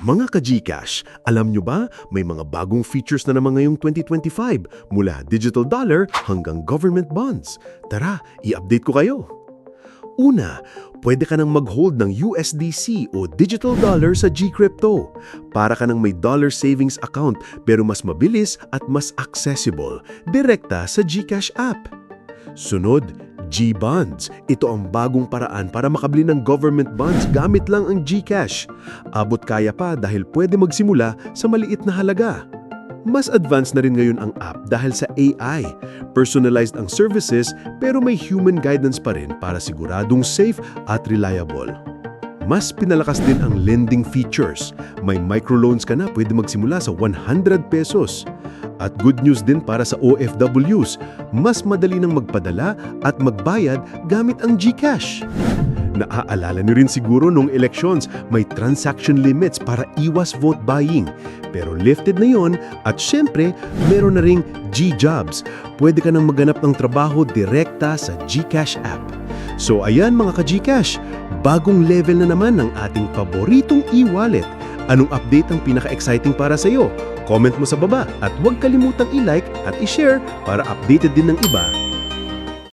Mga ka-GCash, alam nyo ba may mga bagong features na naman ngayong 2025 mula digital dollar hanggang government bonds? Tara, i-update ko kayo. Una, pwede ka nang mag-hold ng USDC o digital dollar sa GCrypto. Para ka nang may dollar savings account pero mas mabilis at mas accessible, direkta sa GCash app. Sunod, G-Bonds. Ito ang bagong paraan para makabili ng government bonds gamit lang ang GCash. Abot kaya pa dahil pwede magsimula sa maliit na halaga. Mas advanced na rin ngayon ang app dahil sa AI. Personalized ang services pero may human guidance pa rin para siguradong safe at reliable. Mas pinalakas din ang lending features. May microloans ka na pwede magsimula sa 100 pesos. At good news din para sa OFWs, mas madali nang magpadala at magbayad gamit ang GCash. Naaalala niyo rin siguro nung elections, may transaction limits para iwas vote buying. Pero lifted na yon at syempre, meron na ring G-Jobs. Pwede ka nang maghanap ng trabaho direkta sa GCash app. So ayan mga ka-GCash, bagong level na naman ng ating paboritong e-wallet. Anong update ang pinaka-exciting para sa iyo? Comment mo sa baba at huwag kalimutang i-like at i-share para updated din ng iba